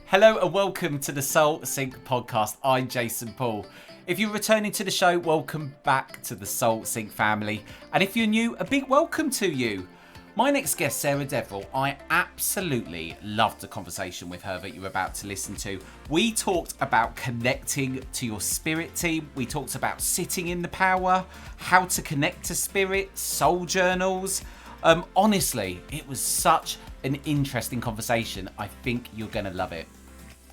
Hello and welcome to the Soul Sync podcast. I'm Jason Paul. If you're returning to the show, welcome back to the Soul Sync family. And if you're new, a big welcome to you. My next guest, Sarah Deverell, I absolutely loved the conversation with her that you're about to listen to. We talked about connecting to your spirit team. We talked about sitting in the power, how to connect to spirit, soul journals. Honestly, it was such an interesting conversation. I think you're going to love it.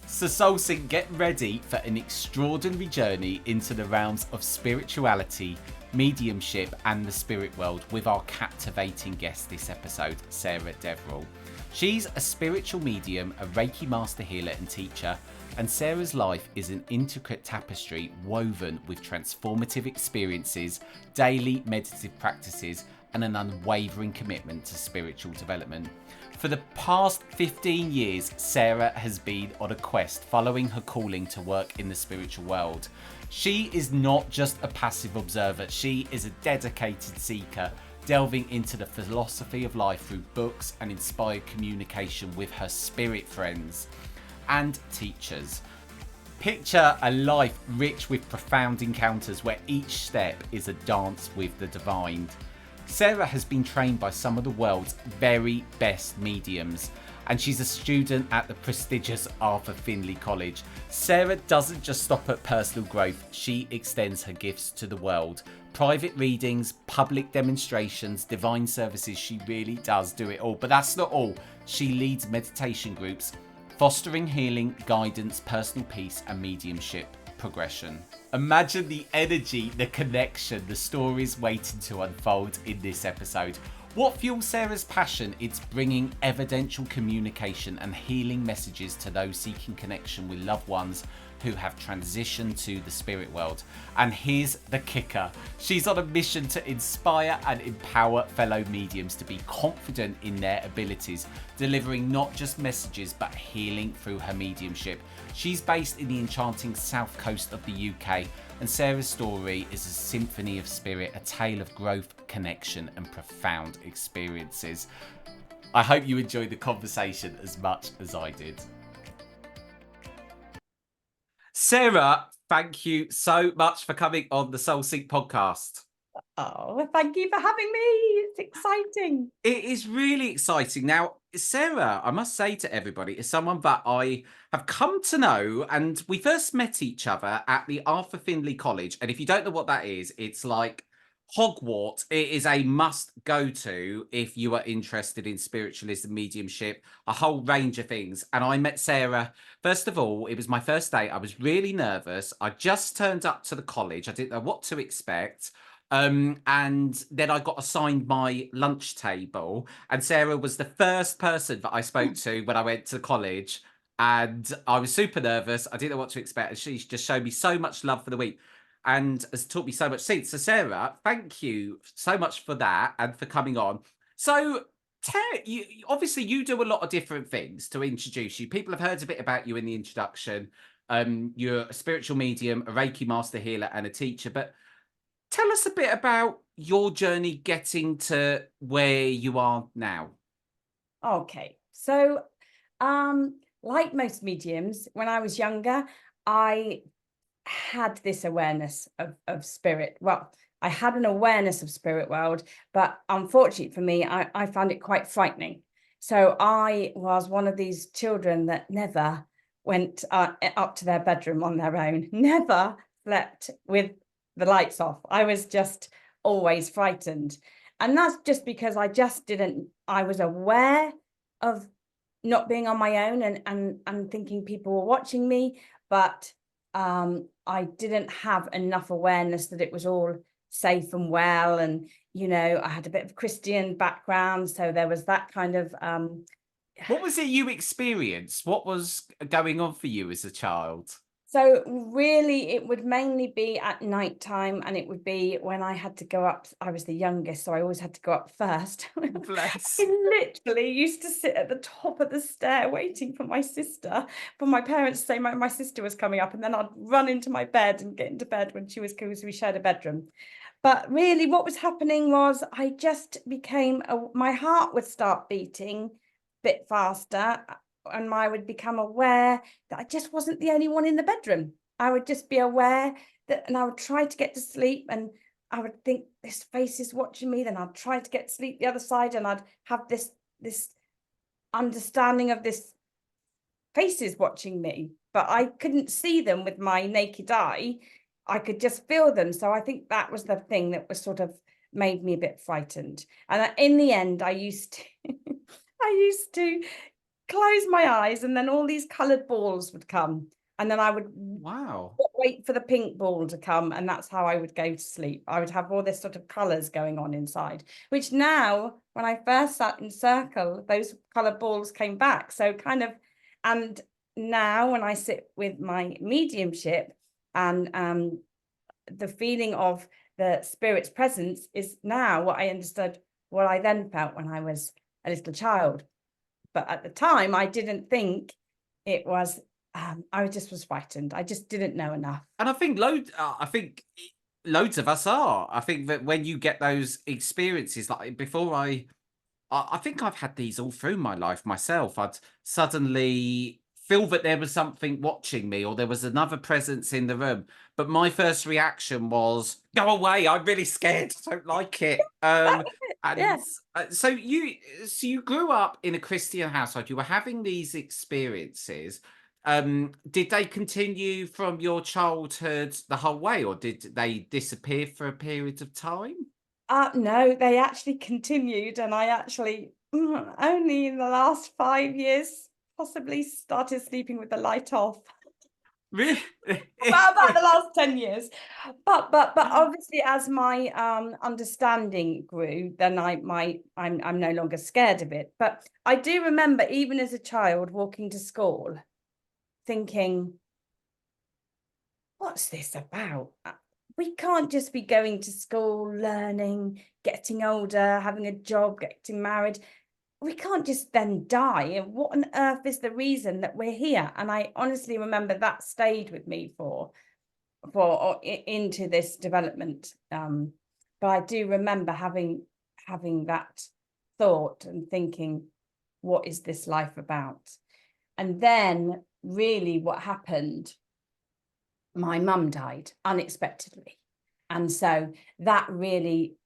So Soul Sync, get ready for an extraordinary journey into the realms of spirituality, mediumship and the spirit world with our captivating guest this episode, Sarah Deverell. She's a spiritual medium, a Reiki Master healer and teacher, and Sarah's life is an intricate tapestry woven with transformative experiences, daily meditative practices, and an unwavering commitment to spiritual development. For the past 15 years, Sarah has been on a quest following her calling to work in the spiritual world. She is not just a passive observer, she is a dedicated seeker, delving into the philosophy of life through books and inspired communication with her spirit friends and teachers. Picture a life rich with profound encounters where each step is a dance with the divine. Sarah has been trained by some of the world's very best mediums, and she's a student at the prestigious Arthur Findlay College. Sarah doesn't just stop at personal growth, she extends her gifts to the world. Private readings, public demonstrations, divine services, she really does do it all. But that's not all. She leads meditation groups, fostering healing, guidance, personal peace and mediumship progression. Imagine the energy, the connection, the stories waiting to unfold in this episode. What fuels Sarah's passion? It's bringing evidential communication and healing messages to those seeking connection with loved ones who have transitioned to the spirit world. And here's the kicker. She's on a mission to inspire and empower fellow mediums to be confident in their abilities, delivering not just messages but healing through her mediumship. She's based in the enchanting south coast of the UK, and Sarah's story is a symphony of spirit, a tale of growth, connection and profound experiences. I hope you enjoyed the conversation as much as I did. Sarah, thank you so much for coming on the Soul Sync podcast. Oh, well, thank you for having me. It's exciting. It is really exciting. Now, Sarah, I must say to everybody, is someone that I have come to know, and we first met each other at the Arthur Findlay College. And if you don't know what that is, it's like Hogwarts. It is a must go to if you are interested in spiritualism, mediumship, a whole range of things. And I met Sarah. First of all, it was my first day. I was really nervous. I just turned up to the college. I didn't know what to expect. And then I got assigned my lunch table, and Sarah was the first person that I spoke to when I went to college. And I was super nervous. I didn't know what to expect. And she just showed me so much love for the week and has taught me so much since. So, Sarah, thank you so much for that and for coming on. So, obviously, you do a lot of different things to introduce you. People have heard a bit about you in the introduction. You're a spiritual medium, a Reiki Master healer, and a teacher. But tell us a bit about your journey getting to where you are now. Okay, so like most mediums, when I was younger, I had this awareness of spirit. Well, I had an awareness of spirit world, but unfortunately for me, I found it quite frightening. So I was one of these children that never went up to their bedroom on their own, never slept with the lights off. I was just always frightened. And that's just because I was aware of not being on my own and thinking people were watching me, but I didn't have enough awareness that it was all safe and well. And, you know, I had a bit of Christian background, so there was that kind of... What was it you experienced? What was going on for you as a child? So really, it would mainly be at night time, and it would be when I had to go up. I was the youngest, so I always had to go up first. Bless. I literally used to sit at the top of the stair waiting for my sister, for my parents to say my sister was coming up, and then I'd run into my bed and get into bed when she was, because we shared a bedroom. But really what was happening was I just became, my heart would start beating a bit faster. and I would become aware that I just wasn't the only one in the bedroom. I would just be aware that, and I would try to get to sleep, and I would think this face is watching me. Then I'd try to get to sleep the other side, and I'd have this understanding of this faces watching me, but I couldn't see them with my naked eye. I could just feel them. So I think that was the thing that was sort of made me a bit frightened. And in the end, I used to I used to close my eyes, and then all these coloured balls would come, and then I would wait for the pink ball to come, and that's how I would go to sleep. I would have all this sort of colours going on inside, which now, when I first sat in circle, those coloured balls came back. So kind of, and now when I sit with my mediumship, and the feeling of the spirit's presence is now what I understood, what I then felt when I was a little child. But at the time, I didn't think it was, I just was frightened. I just didn't know enough. And I think loads of us are. I think that when you get those experiences, like before I think I've had these all through my life myself. I'd suddenly feel that there was something watching me, or there was another presence in the room. But my first reaction was, go away. I'm really scared. I don't like it. That was it. And Yeah. so you grew up in a Christian household. You were having these experiences. Did they continue from your childhood the whole way, or did they disappear for a period of time? No, they actually continued, and I actually only in the last 5 years possibly started sleeping with the light off. Really? About the last 10 years. But obviously, as my understanding grew, then I'm no longer scared of it. But I do remember, even as a child, walking to school thinking, what's this about? We can't just be going to school, learning, getting older, having a job, getting married. We can't just then die. And what on earth is the reason that we're here? And I honestly remember that stayed with me into this development. But I do remember having that thought and thinking, what is this life about? And then really what happened, my mum died unexpectedly. And so that really,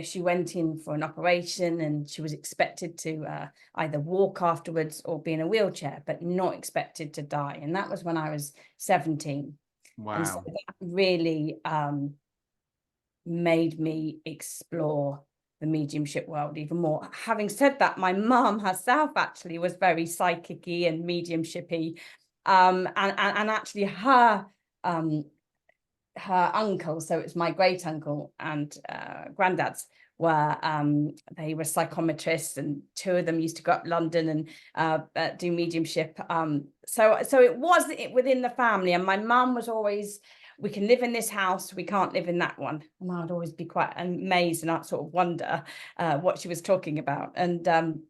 she went in for an operation, and she was expected to either walk afterwards or be in a wheelchair, but not expected to die. And that was when I was 17. Wow. And so that really made me explore the mediumship world even more. Having said that, my mum herself actually was very psychic-y and mediumship-y. And actually her uncle, so it's my great uncle and granddad's, were they were psychometrists, and two of them used to go up London and do mediumship. So it was within the family, and my mum was always, we can live in this house, we can't live in that one. And I'd always be quite amazed, and I'd sort of wonder what she was talking about. And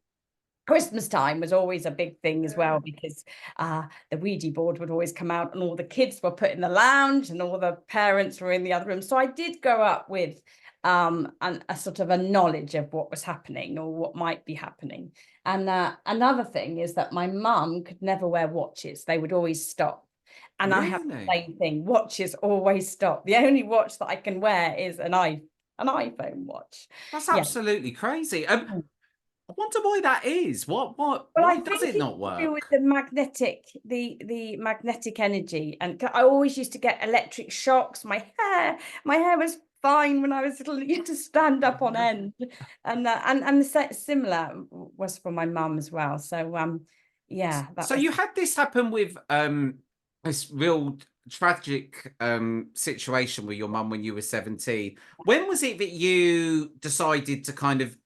Christmas time was always a big thing as well, because the Ouija board would always come out, and all the kids were put in the lounge and all the parents were in the other room. So I did grow up with a sort of a knowledge of what was happening or what might be happening. And another thing is that my mum could never wear watches. They would always stop. And Really? I have the same thing. Watches always stop. The only watch that I can wear is an iPhone watch. That's absolutely crazy. I wonder why that is. Why does it not work? To do with the magnetic energy, and I always used to get electric shocks. My hair was fine when I was little. It used to stand up on end, and the similar was for my mum as well. So yeah. So you had this happen with this real tragic situation with your mum when you were 17. When was it that you decided to kind of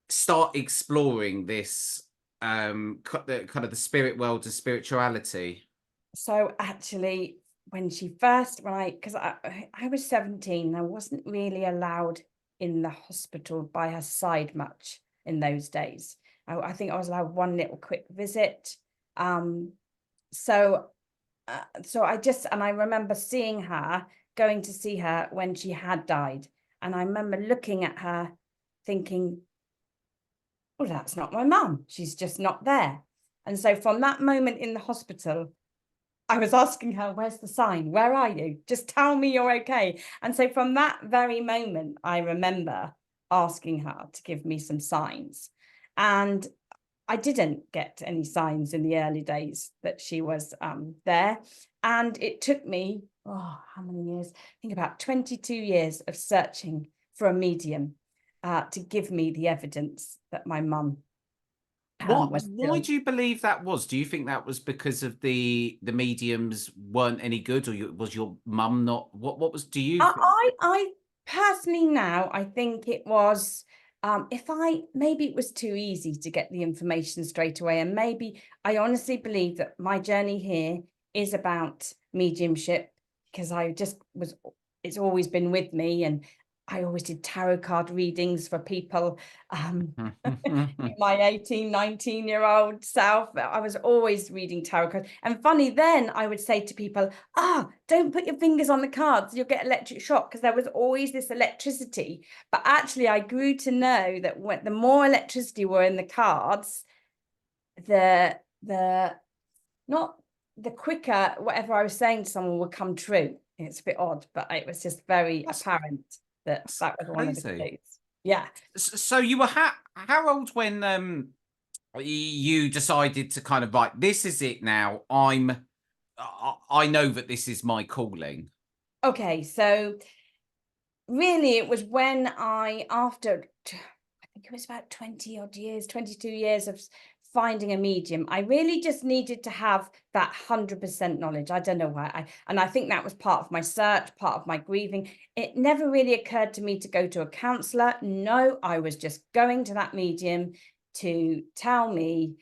start exploring this kind of the spirit world and spirituality? So actually, because I was 17, I wasn't really allowed in the hospital by her side much in those days. I think I was allowed one little quick visit. So I remember going to see her when she had died. And I remember looking at her thinking, well, that's not my mum. She's just not there. And so from that moment in the hospital, I was asking her, where's the sign? Where are you? Just tell me you're okay. And so from that very moment, I remember asking her to give me some signs. And I didn't get any signs in the early days that she was there. And it took me, how many years? I think about 22 years of searching for a medium to give me the evidence that my mum was Why still. do you believe that was? Do you think that was because of the mediums weren't any good, or was your mum not? What was? Do you think? I personally now, I think it was, maybe it was too easy to get the information straight away. And maybe I honestly believe that my journey here is about mediumship, because it's always been with me. And I always did tarot card readings for people. My 18, 19-year-old self, I was always reading tarot cards. And funny, then I would say to people, don't put your fingers on the cards, you'll get electric shock, because there was always this electricity. But actually, I grew to know that the more electricity were in the cards, the quicker whatever I was saying to someone would come true. It's a bit odd, but it was just very apparent that was one of the clues. Yeah. So you were how old when you decided to kind of like, this is it now? I know that this is my calling. Okay, so really it was when after I think it was about 20 odd years, 22 years of finding a medium, I really just needed to have that 100% knowledge. I don't know why. I think that was part of my search, part of my grieving. It never really occurred to me to go to a counselor. No, I was just going to that medium to tell me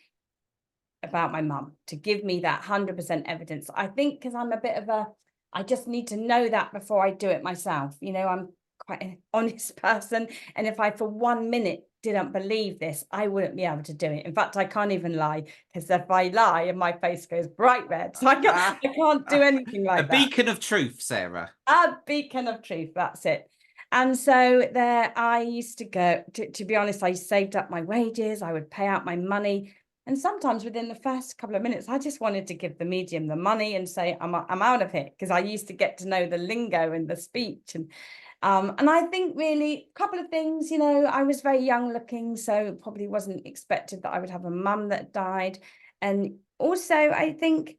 about my mum, to give me that 100% evidence. I think because I'm a bit of I just need to know that before I do it myself. You know, I'm quite an honest person. And if I for 1 minute didn't believe this, I wouldn't be able to do it. In fact, I can't even lie, because if I lie and my face goes bright red, so I can't do anything like that. A beacon of truth, Sarah. A beacon of truth, that's it. And so there I used to go, to be honest, I saved up my wages, I would pay out my money. And sometimes within the first couple of minutes, I just wanted to give the medium the money and say, I'm out of here, because I used to get to know the lingo and the speech. And I think really a couple of things, you know, I was very young looking, so probably wasn't expected that I would have a mum that died. And also, I think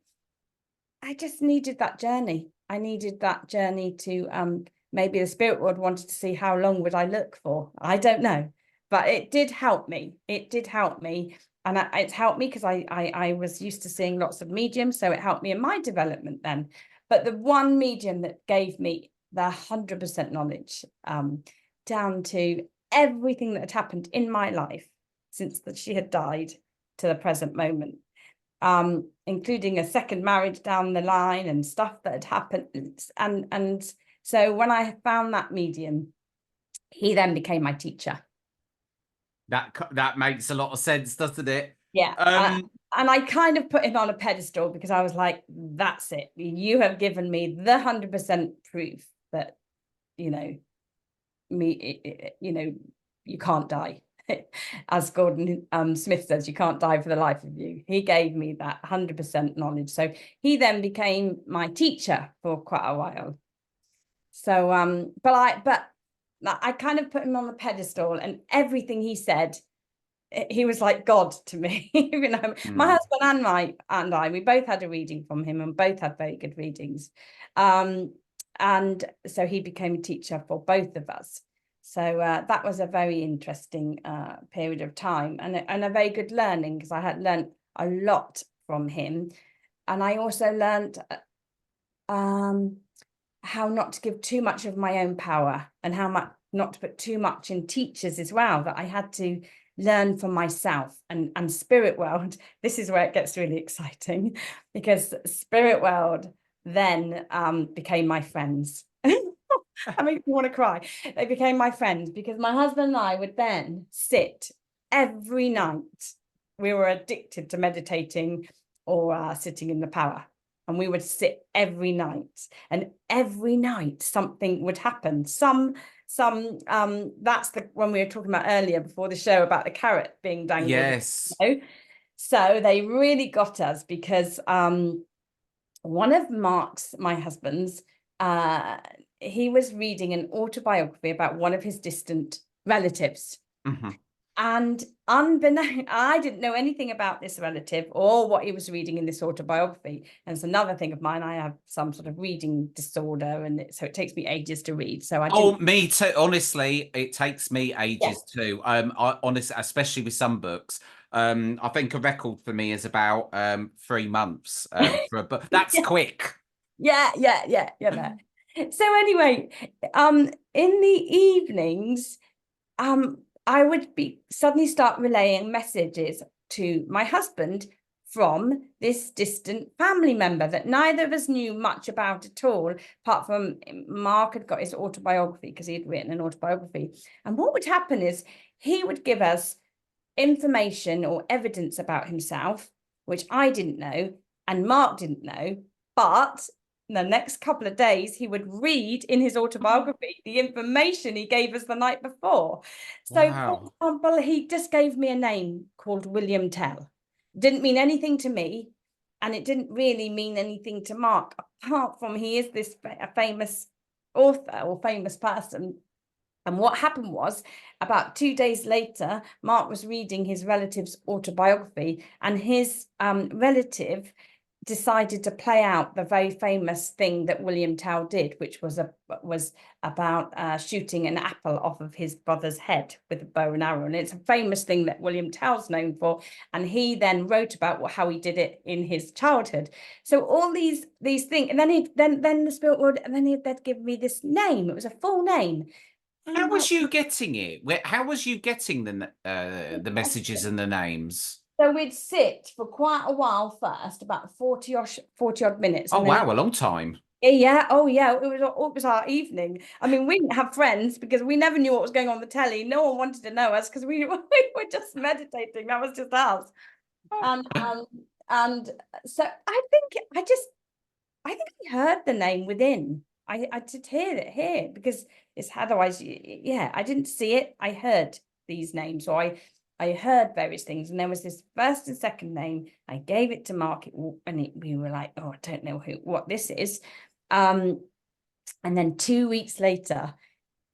I just needed that journey. I needed that journey to, maybe the spirit world wanted to see how long would I look for. I don't know, but it did help me. It did help me. And it's helped me because I was used to seeing lots of mediums, so it helped me in my development then. But the one medium that gave me the 100% knowledge, down to everything that had happened in my life since that she had died to the present moment, including a second marriage down the line and stuff that had happened. And so when I found that medium, he then became my teacher. That makes a lot of sense, doesn't it? Yeah. And I kind of put him on a pedestal, because I was like, that's it. You have given me the 100% proof that, you know, you can't die. As Gordon Smith says, you can't die for the life of you. He gave me that 100% knowledge. So he then became my teacher for quite a while. So, but I kind of put him on the pedestal, and everything he said, he was like God to me. You know, my husband and I, we both had a reading from him, and both had very good readings. And so he became a teacher for both of us. So that was a very interesting period of time, and a very good learning, because I had learned a lot from him. And I also learned how not to give too much of my own power, and how much not to put too much in teachers as well, that I had to learn for myself. And spirit world, this is where it gets really exciting, because spirit world then became my friends. I make me want to cry. They became my friends, because my husband and I would then sit every night. We were addicted to meditating or sitting in the power. And we would sit every night, and every night something would happen. That's when we were talking about earlier before the show about the carrot being dangled. Yes. You know? So they really got us because one of Mark's, my husband's, he was reading an autobiography about one of his distant relatives. Mhm. And unbeknown, I didn't know anything about this relative or what he was reading in this autobiography. And it's another thing of mine. I have some sort of reading disorder, and so it takes me ages to read. So I Oh, didn't. me too. Honestly, it takes me Yeah. ages too. I honestly, especially with some books. I think a record for me is about 3 months for a book. That's Yeah, quick. yeah. So anyway, in the evenings, I would be suddenly start relaying messages to my husband from this distant family member that neither of us knew much about at all, apart from Mark had got his autobiography because he had written an autobiography. And what would happen is he would give us information or evidence about himself, which I didn't know and Mark didn't know, but the next couple of days he would read in his autobiography the information he gave us the night before. So for Wow. example, he just gave me a name called William Tell. Didn't mean anything to me, and it didn't really mean anything to Mark, apart from he is this a famous author or famous person. And what happened was, about 2 days later, Mark was reading his relative's autobiography, and his relative decided to play out the very famous thing that William Tell did, which was about shooting an apple off of his brother's head with a bow and arrow. And it's a famous thing that William Tell's known for. And he then wrote about how he did it in his childhood. So all these things, and then the spirit world, and then they'd give me this name. It was a full name. And How I'm like, was you getting it? How was you getting the messages and the names? so we'd sit for quite a while first, about 40 odd minutes, Oh and then wow, a long time. yeah, oh yeah, it was our evening. I mean, we didn't have friends because we never knew what was going on the telly. No one wanted to know us because we were just meditating. That was just us. And and so I think I heard the name within. I did hear it because it's otherwise, yeah, I didn't see it. I heard these names. So I heard various things. And there was this first and second name. I gave it to Mark, we were like, oh, I don't know what this is. And then 2 weeks later,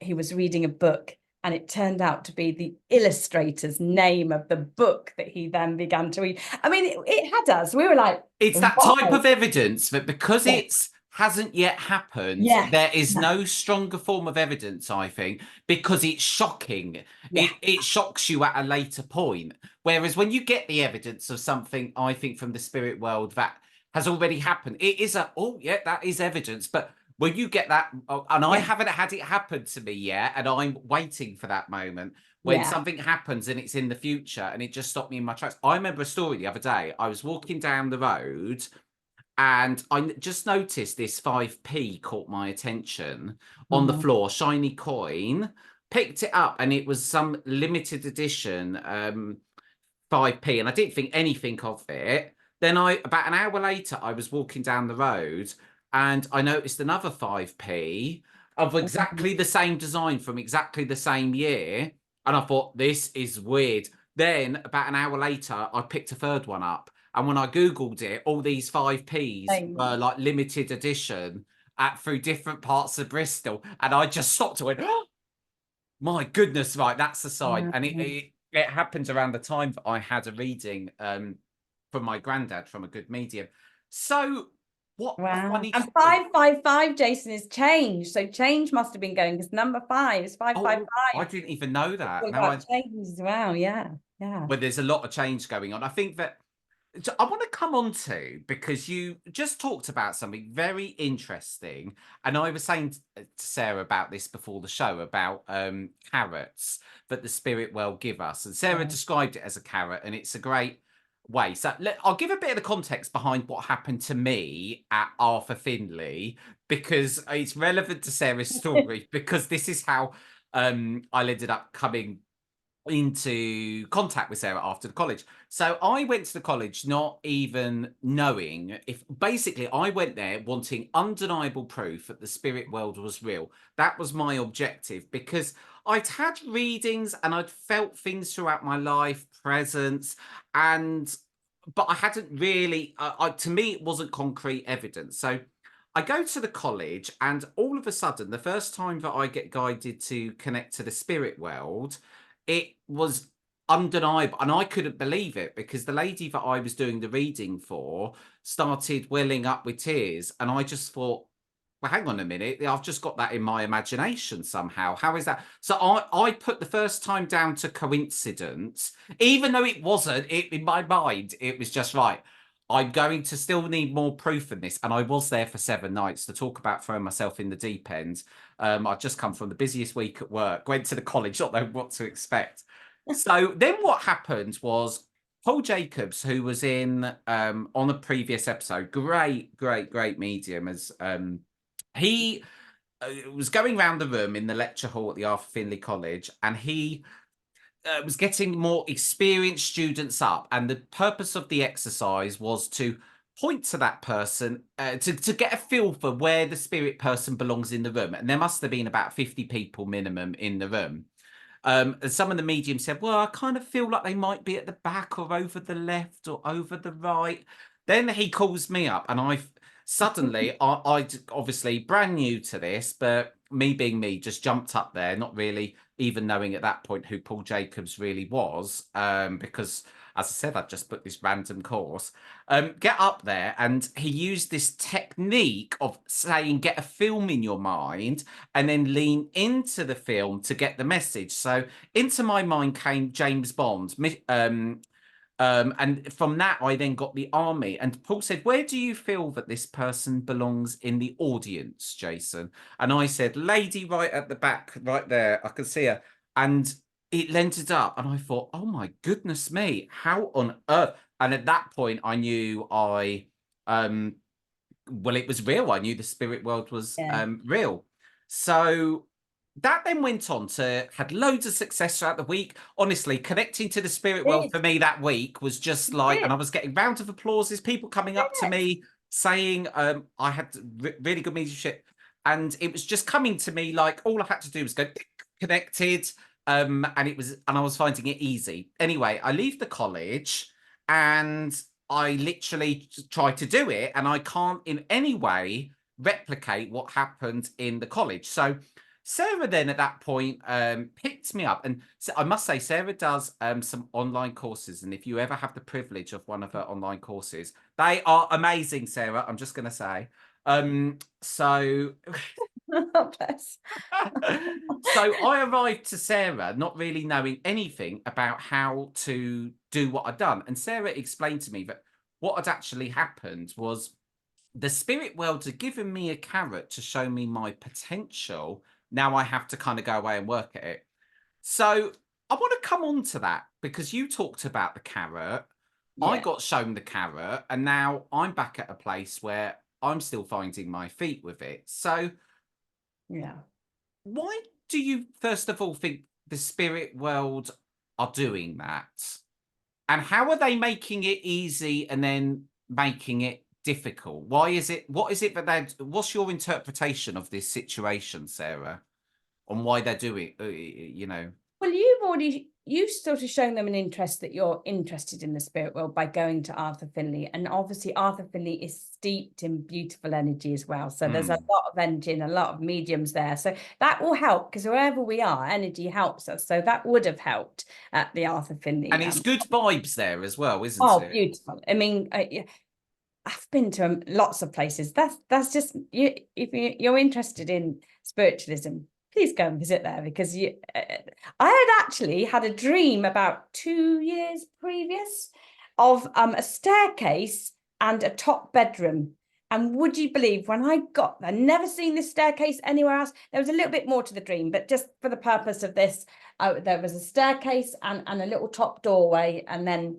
he was reading a book, and it turned out to be the illustrator's name of the book that he then began to read. I mean, it had us. We were like, It's that type wow. of evidence that because Yeah, it's hasn't yet happened, yeah, there is yeah, no stronger form of evidence, I think, because it's shocking. yeah, It shocks you at a later point. Whereas when you get the evidence of something, I think, from the spirit world that has already happened, it is oh yeah, that is evidence. But when you get that, and I yeah, haven't had it happen to me yet, and I'm waiting for that moment when yeah. something happens and it's in the future and it just stopped me in my tracks. I remember a story the other day. I was walking down the road and I just noticed this 5p caught my attention on the Mhm. floor, shiny coin, picked it up, and it was some limited edition 5p, and I didn't think anything of it. Then about an hour later, I was walking down the road and I noticed another 5p of exactly the same design from exactly the same year. And I thought, this is weird. Then about an hour later, I picked a third one up. And when I Googled it, all these 5p's were Same. like limited edition through different parts of Bristol. And I just stopped and went, oh, my goodness, right, that's the sign. And Mhm. it happened around the time that I had a reading from my granddad from a good medium. So what a Wow. funny And story. 555, Jason, is change. So change must have been going because number five is Oh, I 555. didn't even know It's that. all Now about change as well. Yeah. Yeah. well, there's a lot of change going on. I think that I want to come on to, because you just talked about something very interesting, and I was saying to Sarah about this before the show about carrots that the spirit world give us, and Sarah Yeah. described it as a carrot, and it's a great way. So I'll give a bit of the context behind what happened to me at Arthur Findlay, because it's relevant to Sarah's story, because this is how I ended up coming into contact with Sarah after the college. So I went to the college not even knowing if, basically I went there wanting undeniable proof that the spirit world was real. That was my objective, because I'd had readings and I'd felt things throughout my life, presence, and but I hadn't really, to me, it wasn't concrete evidence. So I go to the college, and all of a sudden, the first time that I get guided to connect to the spirit world, it was undeniable. And I couldn't believe it because the lady that I was doing the reading for started welling up with tears. And I just thought, well, hang on a minute. I've just got that in my imagination somehow. How is that? So I put the first time down to coincidence, even though it wasn't. In my mind, it was just right. I'm going to still need more proof in this. And I was there for 7 nights to talk about throwing myself in the deep end. I'd just come from the busiest week at work, went to the college, not knowing what to expect. So then what happened was Paul Jacobs, who was in on a previous episode, great medium, as he was going around the room in the lecture hall at the Arthur Findlay College, and he was getting more experienced students up. And the purpose of the exercise was to point to that person to get a feel for where the spirit person belongs in the room. And there must have been about 50 people minimum in the room. And some of the mediums said, well, I kind of feel like they might be at the back or over the left or over the right. Then he calls me up, and suddenly, I obviously brand new to this, but me being me, just jumped up there, not really even knowing at that point who Paul Jacobs really was, because, as I said, I'd just put this random course. Get up there, and he used this technique of saying, get a film in your mind, and then lean into the film to get the message. So into my mind came James Bond. And from that, I then got the army. And Paul said, where do you feel that this person belongs in the audience, Jason? And I said, lady right at the back, right there. I can see her. And it lented up. And I thought, oh my goodness me, how on earth? And at that point, I knew well, it was real. I knew the spirit world was Yeah. real. So that then went on to had loads of success throughout the week. Honestly, connecting to the spirit world for me that week was just like, and I was getting rounds of applauses, people coming up to me saying I had really good mediumship, and it was just coming to me like all I had to do was go connected, and I was finding it easy. Anyway, I leave the college, and I literally try to do it, and I can't in any way replicate what happened in the college. So Sarah then at that point picked me up, and so I must say Sarah does some online courses, and if you ever have the privilege of one of her online courses, they are amazing, Sarah. I'm just going to say. So Bless. so I arrived to Sarah not really knowing anything about how to do what I'd done. And Sarah explained to me that what had actually happened was the spirit world had given me a carrot to show me my potential. Now I have to kind of go away and work at it. So I want to come on to that because you talked about the carrot. I Yeah. got shown the carrot, and now I'm back at a place where I'm still finding my feet with it. So Yeah. why do you, first of all, think the spirit world are doing that? And how are they making it easy and then making it difficult? Why is it, what is it that what's your interpretation of this situation, Sarah, on why they're doing, Well, you've sort of shown them an interest that you're interested in the spirit world by going to Arthur Findlay. And obviously Arthur Findlay is steeped in beautiful energy as well. So there's a lot of energy and a lot of mediums there. So that will help because wherever we are, energy helps us. So that would have helped at the Arthur Findlay. And it's good vibes there as well, isn't it? Beautiful. I mean, I've been to lots of places. That's just you. If you're interested in spiritualism, please go and visit there because I had actually had a dream about 2 years previous of a staircase and a top bedroom. And would you believe when I got there, never seen this staircase anywhere else. There was a little bit more to the dream, but just for the purpose of this, there was a staircase and a little top doorway, and then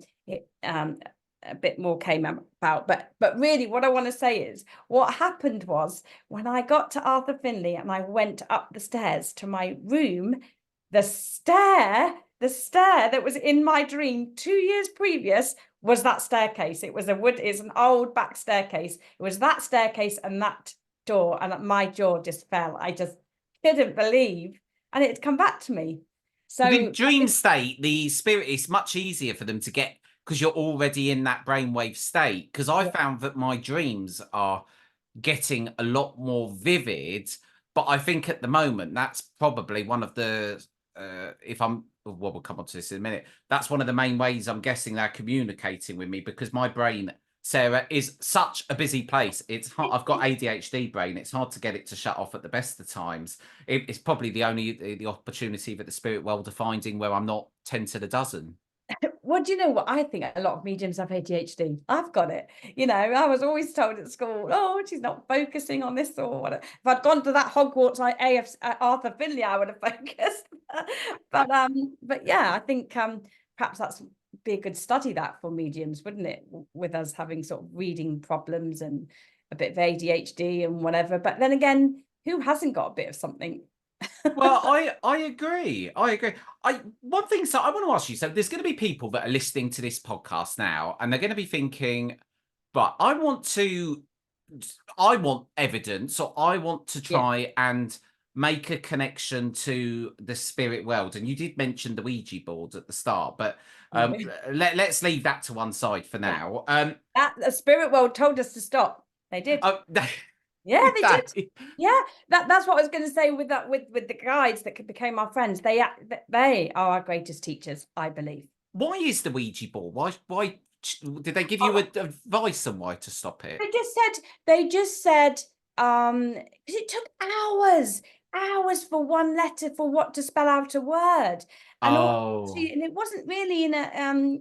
a bit more came about. But really what I want to say is what happened was when I got to Arthur Findlay and I went up the stairs to my room, the stair that was in my dream 2 years previous was that staircase. It's an old back staircase. It was that staircase and that door, and my jaw just fell. I just couldn't believe, and it had come back to me. So the dream state, the spirit is much easier for them to get, because you're already in that brainwave state. Because I found that my dreams are getting a lot more vivid, but I think at the moment that's probably one of the if I'm well, we'll come on to this in a minute. That's one of the main ways I'm guessing they're communicating with me, because my brain, Sarah, is such a busy place. It's hard, I've got ADHD brain. It's hard to get it to shut off at the best of times. It's probably the only the opportunity that the spirit world are finding where I'm not 10 to the dozen. Well, do you know what? I think a lot of mediums have ADHD. I've got it. You know, I was always told at school, oh, she's not focusing on this or whatever. If I'd gone to that Hogwarts AF Arthur Finley, I would have focused. But yeah, I think perhaps that's be a good study that for mediums, wouldn't it? With us having sort of reading problems and a bit of ADHD and whatever. But then again, who hasn't got a bit of something? Well, I agree. I agree. One thing, so I want to ask you. So there's going to be people that are listening to this podcast now, and they're going to be thinking, "But I want evidence, or I want to try and make a connection to the spirit world." And you did mention the Ouija board at the start, but let's leave that to one side for now. That the spirit world told us to stop. They did. Oh, Yeah, they did. Yeah, that's what I was going to say with that with the guides that became our friends. They are our greatest teachers, I believe. Why is the Ouija board? Why did they give you advice on why to stop it? They just said because it took hours for one letter for what to spell out a word. And and it wasn't really in a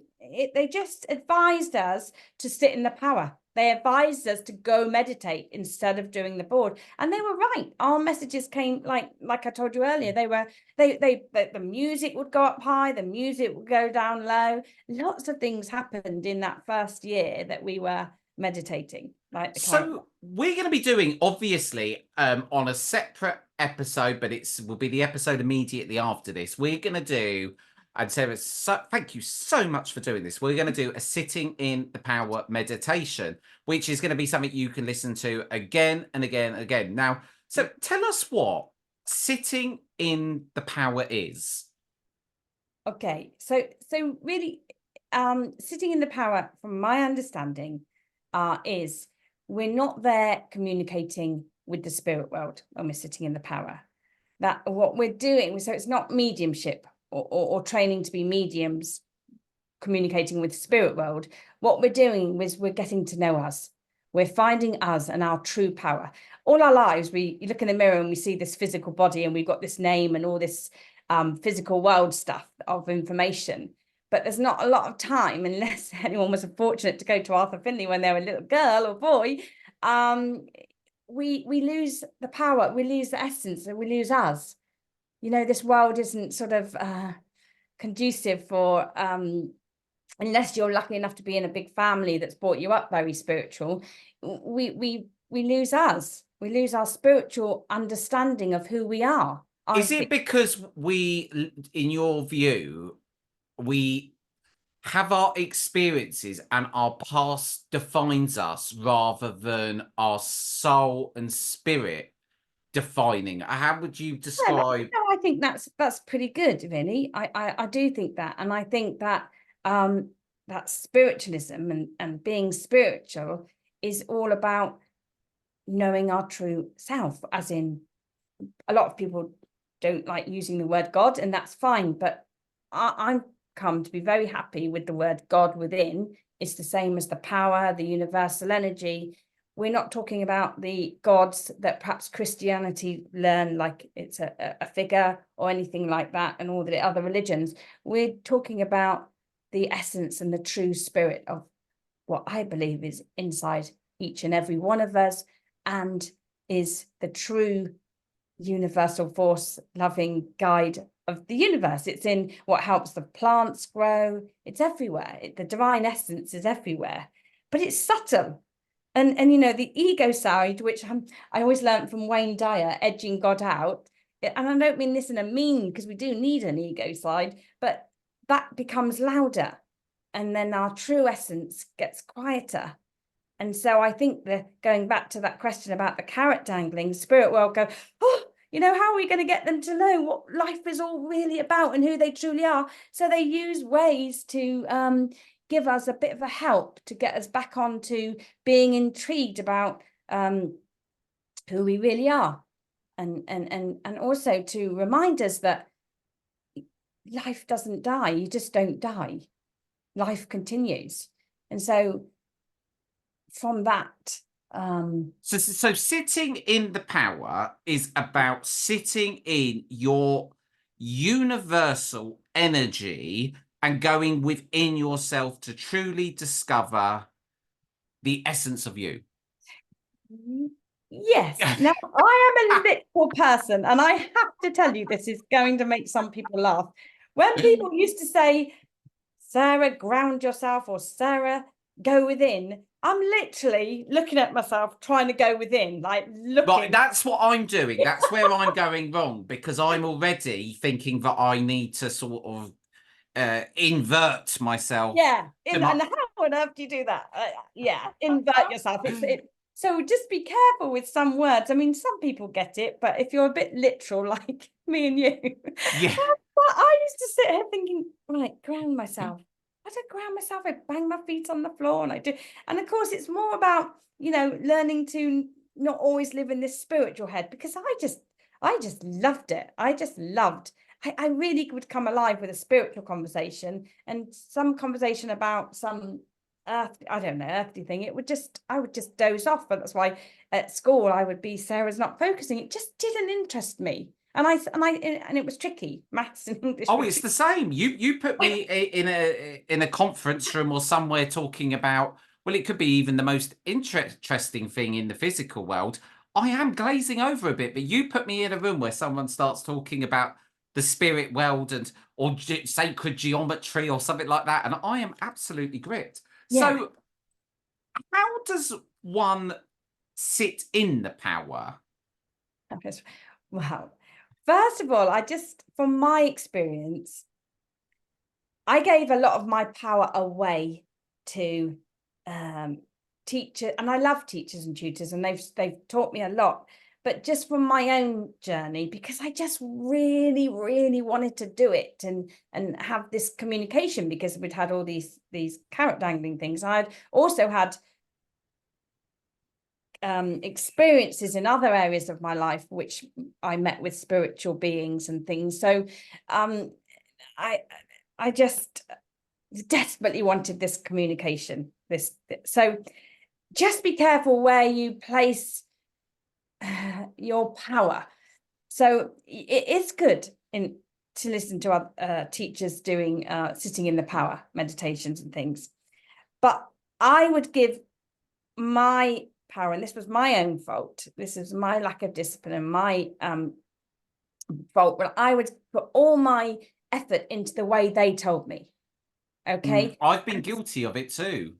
they just advised us to sit in the power. They advised us to go meditate instead of doing the board, and they were right. Our messages came like I told you earlier. The music would go up high, the music would go down low. Lots of things happened in that first year that we were meditating. So we're going to be doing, obviously, on a separate episode, but will be the episode immediately after this. We're going to do. And Sarah, thank you so much for doing this. We're going to do a sitting in the power meditation, which is going to be something you can listen to again and again and again. Now, so tell us what sitting in the power is. Okay, so really, sitting in the power, from my understanding, is we're not there communicating with the spirit world when we're sitting in the power. That what we're doing, so it's not mediumship. Or training to be mediums communicating with the spirit world. What we're doing is we're getting to know us. We're finding us and our true power. All our lives, you look in the mirror and we see this physical body and we've got this name and all this physical world stuff of information. But there's not a lot of time, unless anyone was fortunate to go to Arthur Finley when they were a little girl or boy. We lose the power, we lose the essence, and we lose us. You know, this world isn't sort of conducive for, unless you're lucky enough to be in a big family that's brought you up very spiritual, we lose us. We lose our spiritual understanding of who we are. Is it because we, in your view, we have our experiences and our past defines us rather than our soul and spirit defining? How would you describe? I think that's pretty good, really. I do think that, and I think that that spiritualism and being spiritual is all about knowing our true self. As in, a lot of people don't like using the word God, and that's fine. But I'm come to be very happy with the word God within. It's the same as the power, the universal energy. We're not talking about the gods that perhaps Christianity learn, like it's a figure or anything like that, and all the other religions. We're talking about the essence and the true spirit of what I believe is inside each and every one of us, and is the true universal force, loving guide of the universe. It's in what helps the plants grow. It's everywhere. The divine essence is everywhere, but it's subtle. And you know, the ego side, which I always learned from Wayne Dyer, edging God out. And I don't mean this in a mean, because we do need an ego side, but that becomes louder. And then our true essence gets quieter. And so I think going back to that question about the carrot dangling, spirit world go, oh, you know, how are we going to get them to know what life is all really about and who they truly are? So they use ways to give us a bit of a help to get us back onto being intrigued about who we really are, and also to remind us that life doesn't die. You just don't die. Life continues. And so from that, so sitting in the power is about sitting in your universal energy and going within yourself to truly discover the essence of you. yes. Now, I am a literal person, and I have to tell you, this is going to make some people laugh. When people used to say, Sarah, ground yourself, or Sarah, go within, I'm literally looking at myself, trying to go within, like looking. Right, that's what I'm doing. That's where I'm going wrong, because I'm already thinking that I need to sort of invert myself. Yeah, and how on earth do you do that? Yeah, invert yourself. So just be careful with some words. I mean, some people get it, but if you're a bit literal like me and you, yeah. But I used to sit here thinking, right, ground myself. I don't ground myself. I bang my feet on the floor, and I do. And of course, it's more about, learning to not always live in this spiritual head, because I just loved it. I just loved. I really would come alive with a spiritual conversation, and some conversation about some earthly thing. I would just doze off. But that's why at school I would be, Sarah's not focusing. It just didn't interest me. And it was tricky. Maths and English. Oh, it's the same. You put me in a conference room or somewhere talking about, well, it could be even the most interesting thing in the physical world. I am glazing over a bit, but you put me in a room where someone starts talking about the spirit world or sacred geometry or something like that, and I am absolutely gripped. Yeah. So how does one sit in the power? Wow. First of all, from my experience, I gave a lot of my power away to teachers, and I love teachers and tutors, and they've taught me a lot. But just from my own journey, because I just really, really wanted to do it and have this communication, because we'd had all these carrot dangling things. I'd also had experiences in other areas of my life, which I met with spiritual beings and things. So I just desperately wanted this communication. So just be careful where you place your power. So it is good to listen to other teachers doing sitting in the power meditations and things, but I would give my power, and this was my own fault. This is my lack of discipline and my fault. But I would put all my effort into the way they told me. Okay. I've been guilty of it too.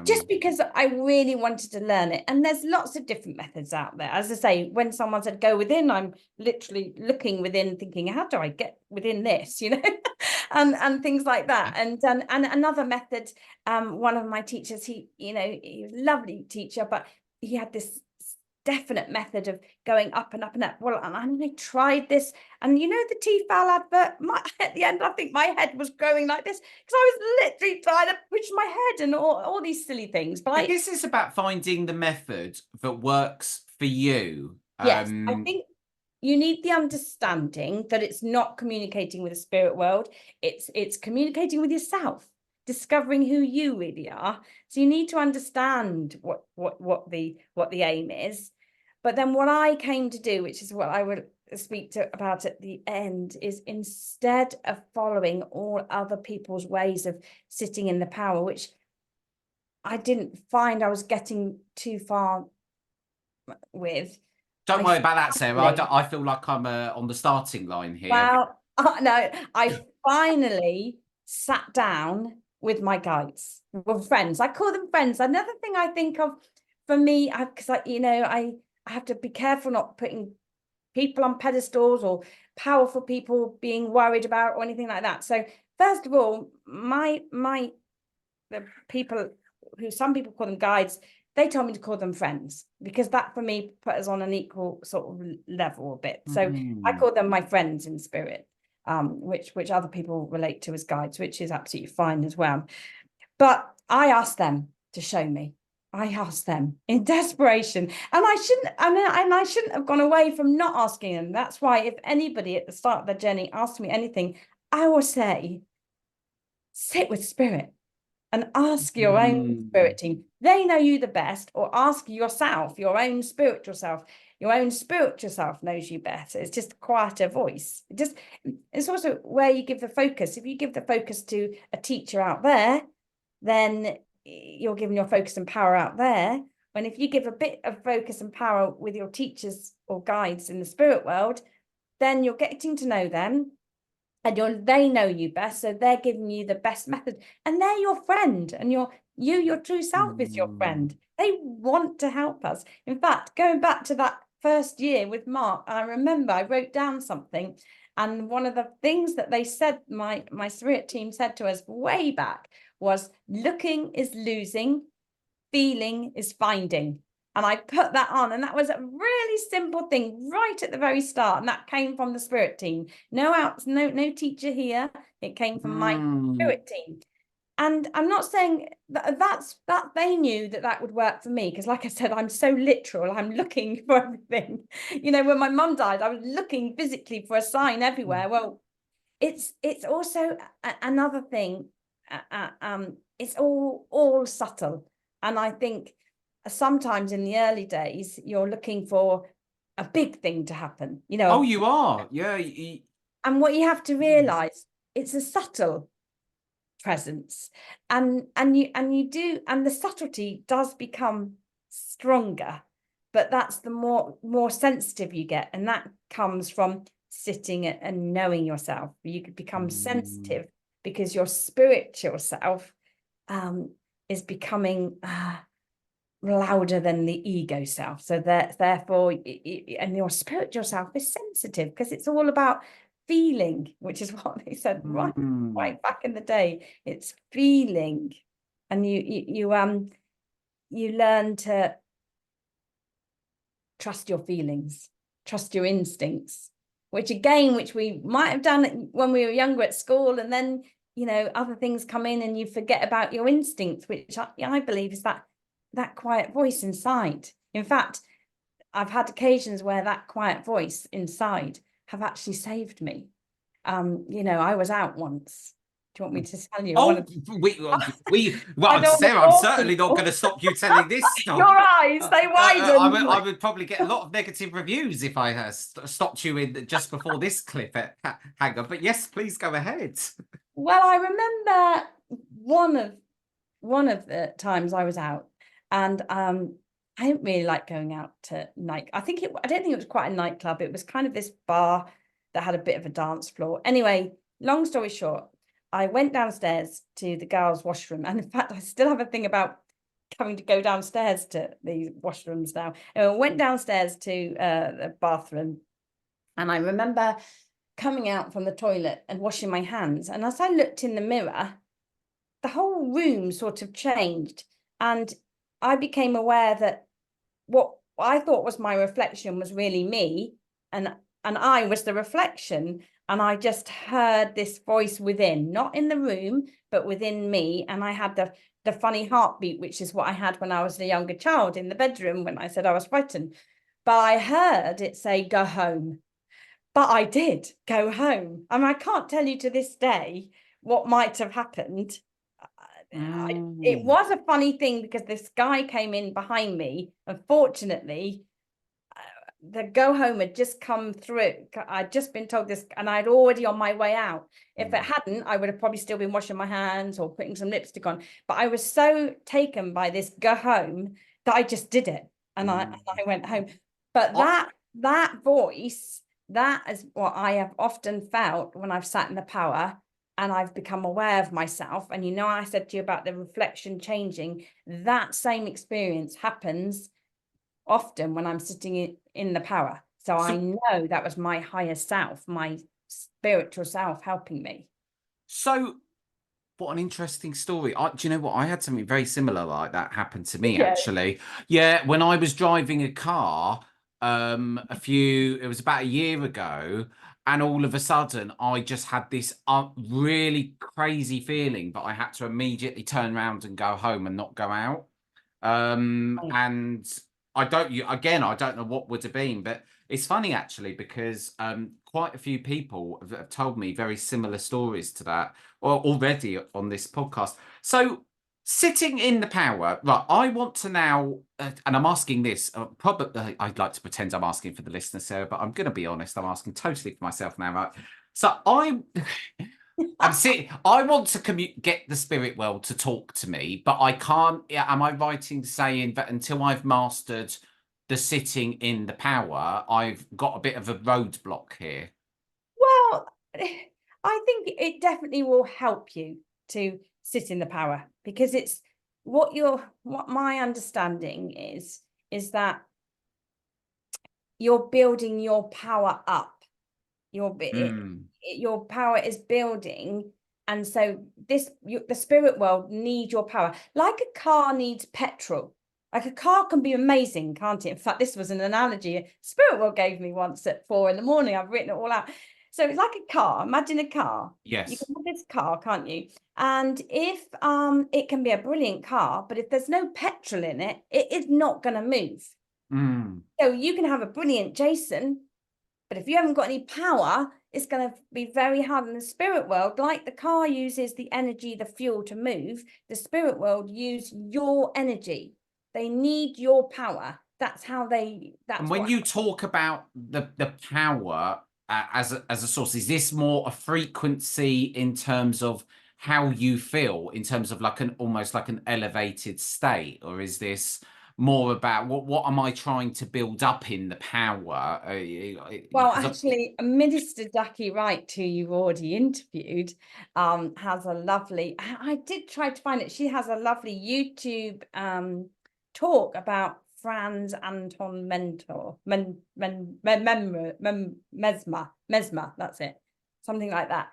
Just because I really wanted to learn it. And there's lots of different methods out there. As I say, when someone said go within, I'm literally looking within, thinking, how do I get within this, and things like that. And another method, one of my teachers, he was a lovely teacher, but he had this definite method of going up and up and up. Well, and I tried this, and the T-foul advert, at the end, I think my head was growing like this, because I was literally trying to push my head and all these silly things. But this is about finding the method that works for you. Yes, I think you need the understanding that it's not communicating with the spirit world. It's communicating with yourself, discovering who you really are. So you need to understand what the aim is. But then what I came to do, which is what I would speak about at the end, is instead of following all other people's ways of sitting in the power, which I didn't find I was getting too far with. Don't worry about that, Sarah. I feel like I'm on the starting line here. Well, no, I finally sat down with my guides, with friends. I call them friends. Another thing I think of for me, because I have to be careful not putting people on pedestals or powerful people being worried about or anything like that. So first of all, the people who some people call them guides, they told me to call them friends, because that for me put us on an equal sort of level a bit. So I call them my friends in spirit, which other people relate to as guides, which is absolutely fine as well. But I asked them to show me. I asked them in desperation, and I shouldn't have gone away from not asking them. That's why if anybody at the start of their journey asks me anything, I will say, sit with spirit and ask your own spirit team. They know you the best, or ask yourself, your own spiritual self. Your own spiritual self knows you better. It's just a quieter voice. It's also where you give the focus. If you give the focus to a teacher out there, then you're giving your focus and power out there. And if you give a bit of focus and power with your teachers or guides in the spirit world, then you're getting to know them, and they know you best, so they're giving you the best method, and they're your friend, and your true self is your friend. They want to help us. In fact, going back to that first year with Mark, I remember I wrote down something, and one of the things that they said, my spirit team said to us way back, was looking is losing, feeling is finding. And I put that on, and that was a really simple thing right at the very start, and that came from the spirit team. No teacher here. It came from my spirit team. And I'm not saying that they knew that would work for me, because like I said, I'm so literal. I'm looking for everything. When my mum died, I was looking physically for a sign everywhere. Well, it's also another thing. It's all subtle, and I think sometimes in the early days you're looking for a big thing to happen. Oh, you are, yeah. And what you have to realize, it's a subtle presence, and the subtlety does become stronger, but that's the more sensitive you get, and that comes from sitting and knowing yourself. You could become sensitive because your spiritual self is becoming louder than the ego self. So therefore, and your spiritual self is sensitive, because it's all about feeling, which is what they said right back in the day. It's feeling, and you learn to trust your feelings, trust your instincts, which we might have done when we were younger at school, and then other things come in and you forget about your instincts, which I believe is that quiet voice inside. In fact, I've had occasions where that quiet voice inside have actually saved me. I was out once. Do you want me to tell you? Oh, well, Sarah, I'm certainly not going to stop you telling this stuff. Your eyes, they widen. I would probably get a lot of negative reviews if I stopped you in just before this clip. Hang on, but yes, please go ahead. Well, I remember one of the times I was out, and I didn't really like going out to night. I don't think it was quite a nightclub. It was kind of this bar that had a bit of a dance floor. Anyway, long story short, I went downstairs to the girls' washroom, and in fact, I still have a thing about having to go downstairs to these washrooms now. And I went downstairs to the bathroom, and I remember coming out from the toilet and washing my hands. And as I looked in the mirror, the whole room sort of changed, and I became aware that what I thought was my reflection was really me, and I was the reflection. And I just heard this voice within, not in the room, but within me. And I had the funny heartbeat, which is what I had when I was a younger child in the bedroom when I said I was frightened. But I heard it say, go home. But I did go home. And I can't tell you to this day what might have happened. It was a funny thing, because this guy came in behind me. Unfortunately, the go home had just come through. I'd just been told this, and I'd already on my way out. If it hadn't, I would have probably still been washing my hands or putting some lipstick on. But I was so taken by this go home that I just did it, and I went home. But that voice, that is what I have often felt when I've sat in the power and I've become aware of myself. And I said to you about the reflection changing. That same experience happens often when I'm sitting in the power. So I know that was my higher self, my spiritual self helping me. So what an interesting story. Do you know what? I had something very similar like that happen to me, actually. Yeah, when I was driving a car, it was about a year ago, And all of a sudden, I just had this really crazy feeling, but I had to immediately turn around and go home and not go out. Right. And I don't know what would have been, but it's funny actually because quite a few people have told me very similar stories to that or already on this podcast. So sitting in the power, right? I want to now, and I'm asking this. Probably, I'd like to pretend I'm asking for the listener, Sarah, but I'm going to be honest. I'm asking totally for myself now, right? So I'm see. I want to get the spirit world to talk to me, but I can't. Yeah, am I right in saying that until I've mastered the sitting in the power, I've got a bit of a roadblock here? Well, I think it definitely will help you to sit in the power, because it's what my understanding is that you're building your power up. Mm, Your power is building, and so the spirit world need your power like a car needs petrol. Like a car can be amazing, can't it? In fact, this was an analogy spirit world gave me once at 4 a.m. I've written it all out. So it's like a car. Imagine a car. You can yes. have this car, can't you? And if it can be a brilliant car, but if there's no petrol in it, it is not going to move. Mm. So you can have a brilliant Jason, but if you haven't got any power, it's going to be very hard. In the spirit world, like the car uses the energy, the fuel to move, the spirit world use your energy. They need your power. That's how And that's when what. you talk about the power as a source, is this more a frequency in terms of how you feel, in terms of like an almost like an elevated state, or is this more about what am I trying to build up in the power? Well, Because actually, Minister Jackie Wright, who you've already interviewed, has a lovely. I did try to find it. She has a lovely YouTube talk about Franz Anton Mentor, Mesmer. That's it, something like that.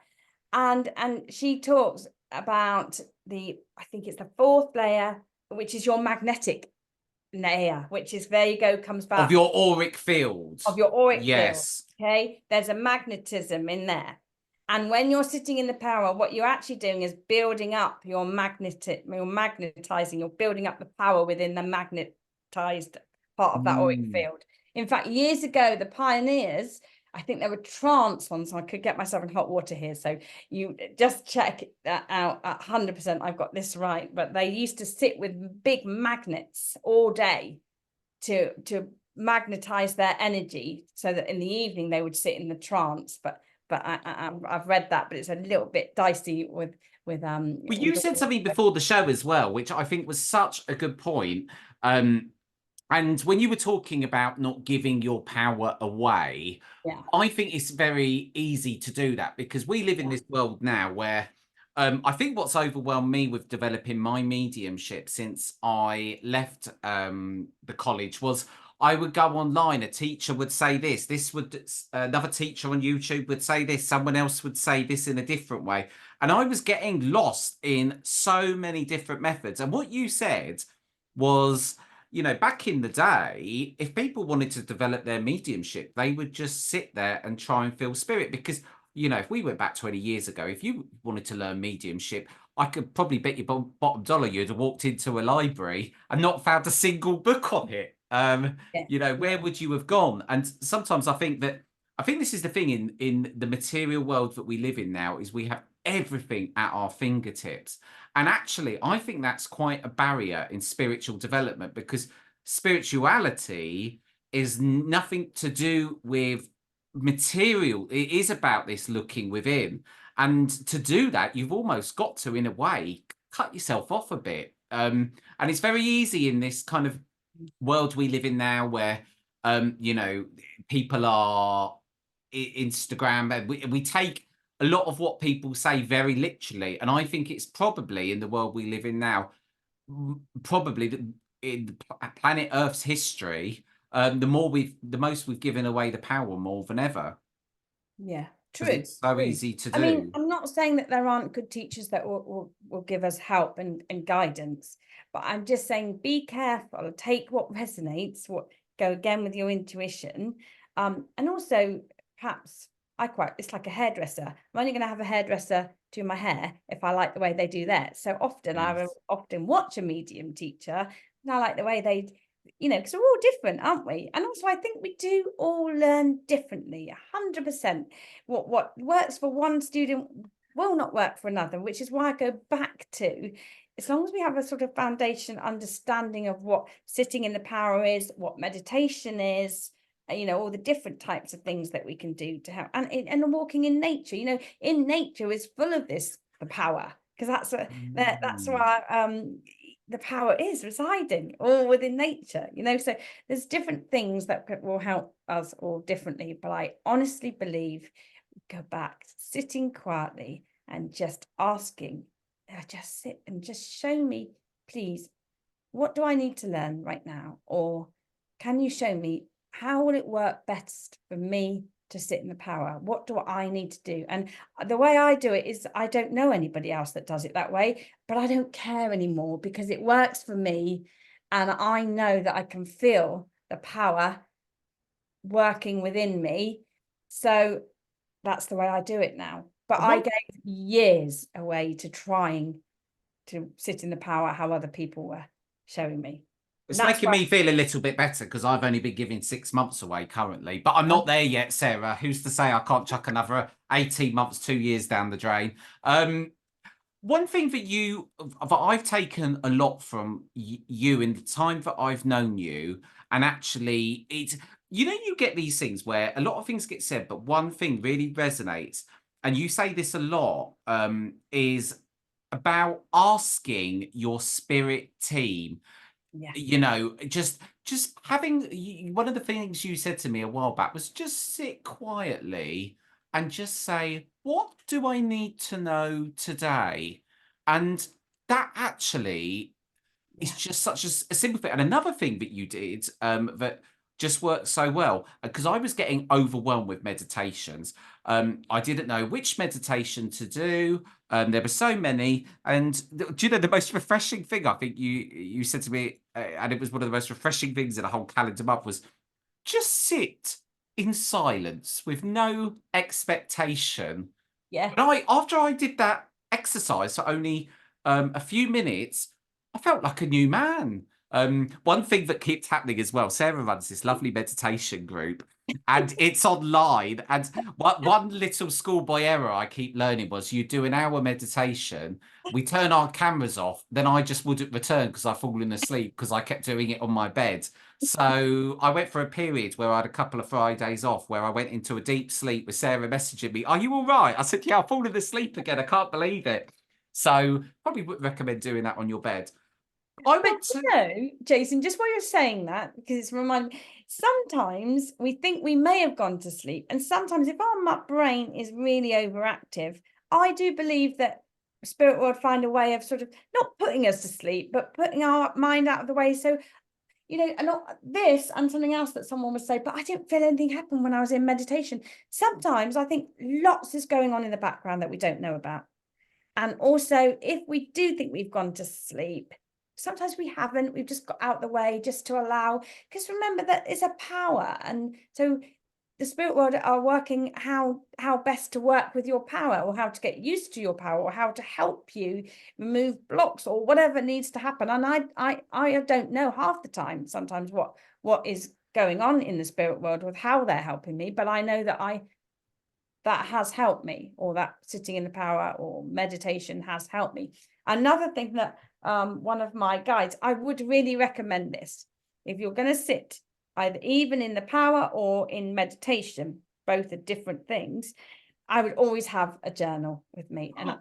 And she talks about I think it's the fourth layer, which is your magnetic layer, which is there you go, comes of back your auric field, of your auric field. yes. Okay, there's a magnetism in there. And when you're sitting in the power, what you're actually doing is building up you're magnetizing, you're building up the power within the magnetized part of that auric Mm. field. In fact, years ago, the pioneers, I think there were trance ones. So I could get myself in hot water here. So you just check that out at 100%. I've got this right. But they used to sit with big magnets all day to magnetize their energy so that in the evening they would sit in the trance. But I've read that, but it's a little bit dicey Well, you with said all. something before the show as well, which I think was such a good point. And when you were talking about not giving your power away, Yeah, I think it's very easy to do that because we live in yeah, this world now where I think what's overwhelmed me with developing my mediumship since I left the college was I would go online, a teacher would say this would another teacher on YouTube would say this, someone else would say this in a different way. And I was getting lost in so many different methods. And what you said was, back in the day, if people wanted to develop their mediumship, they would just sit there and try and feel spirit. Because, if we went back 20 years ago, if you wanted to learn mediumship, I could probably bet you bottom dollar you'd have walked into a library and not found a single book on it. yeah, Where would you have gone? And sometimes I think this is the thing in the material world that we live in now is we have everything at our fingertips. And actually, I think that's quite a barrier in spiritual development because spirituality is nothing to do with material. It is about this looking within. And to do that, you've almost got to, in a way, cut yourself off a bit. And it's very easy in this kind of world we live in now where, people are Instagram. We take a lot of what people say very literally. And I think it's probably in the world we live in now, probably in planet Earth's history, the most we've given away the power more than ever yeah. because True, it's so true. easy to I mean, do. I'm not saying that there aren't good teachers that will give us help and guidance, but I'm just saying be careful, take what resonates, go again with your intuition, and also perhaps it's like a hairdresser. I'm only going to have a hairdresser do my hair if I like the way they do that. So often I will often watch a medium teacher, and I like the way they, because we're all different, aren't we? And also I think we do all learn differently, 100%. What works for one student will not work for another, which is why I go back to, as long as we have a sort of foundation understanding of what sitting in the power is, what meditation is, all the different types of things that we can do to help, and walking in nature, in nature is full of the power, because that's where the power is residing, all within nature, so there's different things that will help us all differently. But I honestly believe, go back, sitting quietly and just asking, just sit and just show me, please, what do I need to learn right now? Or can you show me, how will it work best for me to sit in the power? What do I need to do? And the way I do it is, I don't know anybody else that does it that way, but I don't care anymore, because it works for me. And I know that I can feel the power working within me. So that's the way I do it now. But I gave years away to trying to sit in the power how other people were showing me. It's making me feel a little bit better, because I've only been giving 6 months away currently, but I'm not there yet, Sarah. Who's to say I can't chuck another 18 months, 2 years down the drain? One thing that I've taken a lot from you in the time that I've known you, and actually it's, you get these things where a lot of things get said, but one thing really resonates, and you say this a lot, is about asking your spirit team. Yeah. Just having, one of the things you said to me a while back was, just sit quietly and just say, what do I need to know today? And that actually is just such a simple thing. And another thing that you did, that just worked so well, because I was getting overwhelmed with meditations. I didn't know which meditation to do. There were so many. And do you know the most refreshing thing, I think you said to me, and it was one of the most refreshing things in a whole calendar month, was just sit in silence with no expectation. Yeah. And after I did that exercise for only a few minutes, I felt like a new man. One thing that keeps happening as well, Sarah runs this lovely meditation group, and it's online. And one little schoolboy error I keep learning was, you do an hour meditation, we turn our cameras off, then I just wouldn't return because I'd fallen asleep, because I kept doing it on my bed. So I went for a period where I had a couple of Fridays off, where I went into a deep sleep with Sarah messaging me, "Are you all right?" I said, "Yeah, I've fallen asleep again. I can't believe it." So probably would recommend doing that on your bed. But Jason, just while you're saying that, because it's reminding me, sometimes we think we may have gone to sleep, and sometimes if our brain is really overactive, I do believe that spirit world find a way of sort of not putting us to sleep, but putting our mind out of the way. So, and not this and something else that someone would say, but I didn't feel anything happen when I was in meditation. Sometimes I think lots is going on in the background that we don't know about. And also, if we do think we've gone to sleep, sometimes we haven't, we've just got out the way just to allow, because remember that it's a power. And so the spirit world are working how best to work with your power, or how to get used to your power, or how to help you remove blocks, or whatever needs to happen. And I don't know half the time sometimes what is going on in the spirit world with how they're helping me, but I know that has helped me, or that sitting in the power or meditation has helped me. Another thing that one of my guides, I would really recommend this, if you're going to sit either even in the power or in meditation, both are different things, I would always have a journal with me. And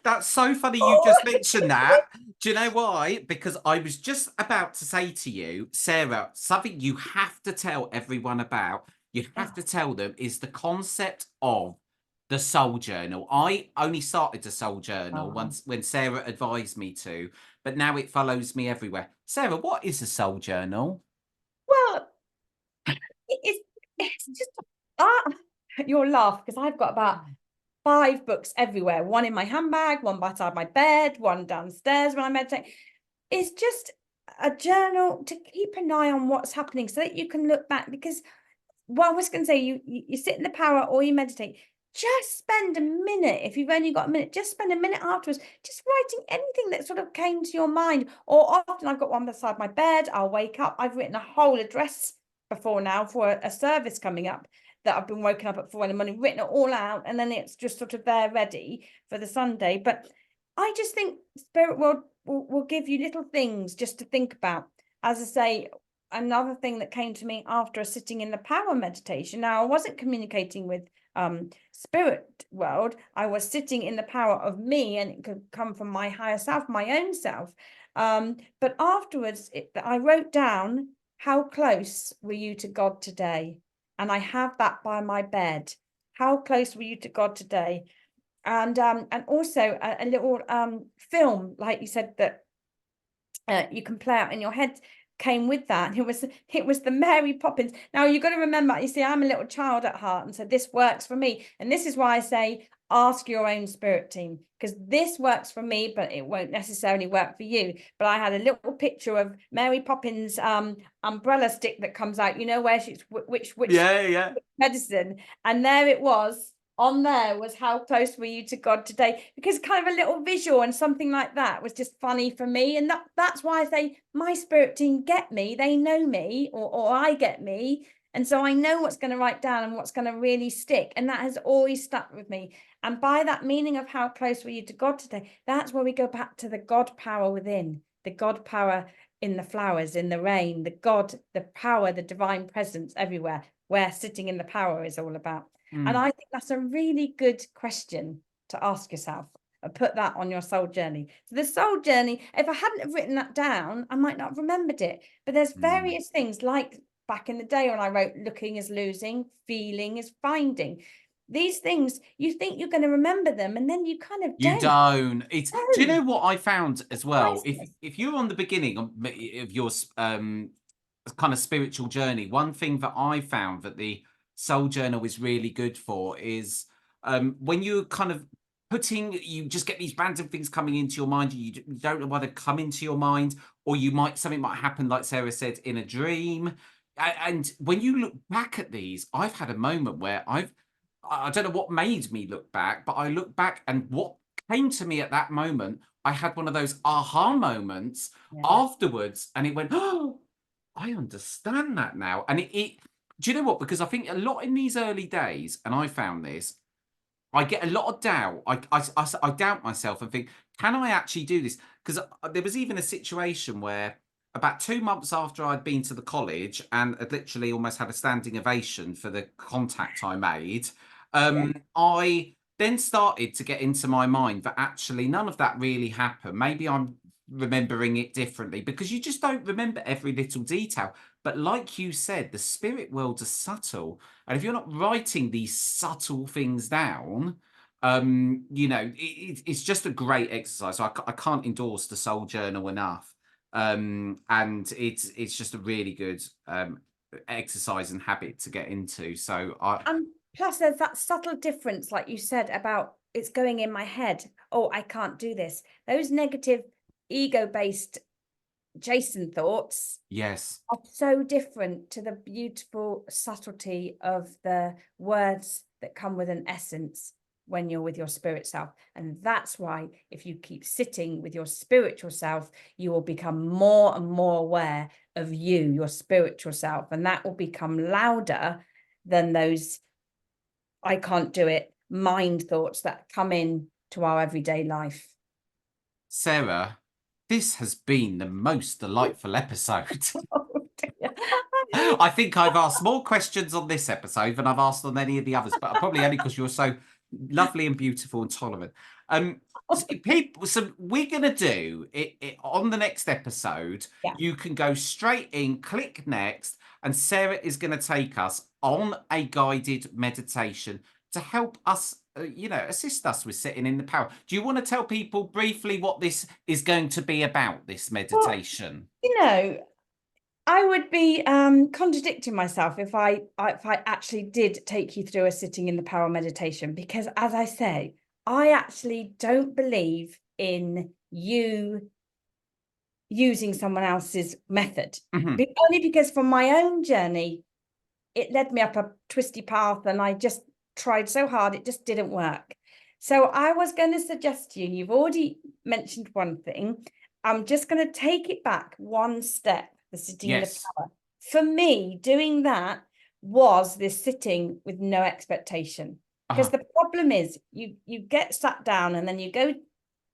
that's so funny you just mentioned that. Do you know why? Because I was just about to say to you, Sarah, something you have to tell everyone about. You have to tell them is the concept of the soul journal. I only started the soul journal once when Sarah advised me to, but now it follows me everywhere. Sarah, what is a soul journal? Well, it's just you'll laugh, because I've got about 5 books everywhere, one in my handbag, one beside my bed, one downstairs when I meditate. It's just a journal to keep an eye on what's happening, so that you can look back, because well, I was going to say, you sit in the power or you meditate. Just spend a minute, if you've only got a minute, just spend a minute afterwards, just writing anything that sort of came to your mind. Or often I've got one beside my bed. I'll wake up. I've written a whole address before now for a service coming up that I've been woken up at 4 in the morning, written it all out, and then it's just sort of there ready for the Sunday. But I just think spirit world will give you little things just to think about. As I say, another thing that came to me after a sitting in the power meditation. Now, I wasn't communicating with spirit world. I was sitting in the power of me, and it could come from my higher self, my own self. But afterwards, I wrote down, how close were you to God today? And I have that by my bed. How close were you to God today? And also a little film, like you said, that you can play out in your head, came with that. It was the Mary Poppins. Now you've got to remember, you see, I'm a little child at heart, and so this works for me. And this is why I say ask your own spirit team, because this works for me, but it won't necessarily work for you. But I had a little picture of Mary Poppins umbrella stick that comes out, you know, where she's which yeah medicine, and there it was. On there was, how close were you to God today? Because kind of a little visual and something like that was just funny for me. And that's why I say my spirit team get me. They know me, or I get me. And so I know what's going to write down and what's going to really stick. And that has always stuck with me. And by that meaning of how close were you to God today, that's where we go back to the God power within, the God power in the flowers, in the rain, the God, the power, the divine presence everywhere, where sitting in the power is all about. And I think that's a really good question to ask yourself, and put that on your soul journey. So the soul journey, if I hadn't have written that down, I might not have remembered it. But there's various things, like back in the day when I wrote, looking is losing, feeling is finding. These things, you think you're going to remember them, and then you kind of You don't. It's. Do you know what I found as well? Priceless. If you're on the beginning of your kind of spiritual journey, one thing that I found that the soul journal is really good for is when you're kind of you just get these random things coming into your mind. You don't know why they come into your mind, or something might happen, like Sarah said, in a dream. And when you look back at these, I've had a moment where I don't know what made me look back, but I look back, and what came to me at that moment, I had one of those aha moments afterwards, and it went, oh, I understand that now. And do you know what? Because I think a lot in these early days, and I found this, I get a lot of doubt. I doubt myself and think, can I actually do this? Because there was even a situation where about 2 months after I'd been to the college and had literally almost had a standing ovation for the contact I made, I then started to get into my mind that actually none of that really happened. Maybe I'm remembering it differently, because you just don't remember every little detail. But like you said, the spirit world is subtle. And if you're not writing these subtle things down, it's just a great exercise. So I can't endorse the soul journal enough. And it's just a really good exercise and habit to get into. So And plus there's that subtle difference, like you said, about it's going in my head. Oh, I can't do this. Those negative ego-based Jason thoughts yes, are so different to the beautiful subtlety of the words that come with an essence when you're with your spirit self. And that's why if you keep sitting with your spiritual self, you will become more and more aware of you, your spiritual self, and that will become louder than those I can't do it mind thoughts that come in to our everyday life. Sarah, this has been the most delightful episode. I think I've asked more questions on this episode than I've asked on any of the others, but probably only because you're so lovely and beautiful and tolerant. So we're going to do it on the next episode. Yeah. You can go straight in, click next, and Sarah is going to take us on a guided meditation to help us, assist us with sitting in the power. Do you want to tell people briefly what this is going to be about, this meditation? Well, I would be contradicting myself if I actually did take you through a sitting in the power meditation, because as I say, I actually don't believe in you using someone else's method. Mm-hmm. Only because from my own journey, it led me up a twisty path, and I just tried so hard, it just didn't work. So I was going to suggest to you, you've already mentioned one thing. I'm just going to take it back one step, the sitting in the power. For me, doing that was this sitting with no expectation. Because the problem is you get sat down and then you go,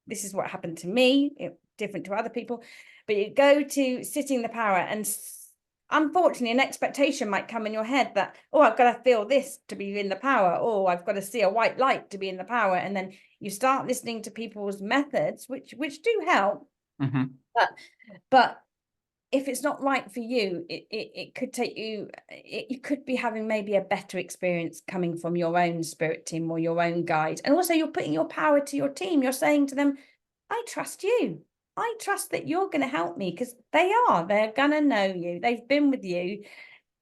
this is what happened to me, different to other people, but you go to sitting in the power, and unfortunately an expectation might come in your head that, oh, I've got to feel this to be in the power, or I've got to see a white light to be in the power. And then you start listening to people's methods, which do help. But if it's not right for you, it could take you, you could be having maybe a better experience coming from your own spirit team or your own guide. And also you're putting your power to your team. You're saying to them, I trust you. I trust that you're going to help me, because they're going to know you. They've been with you.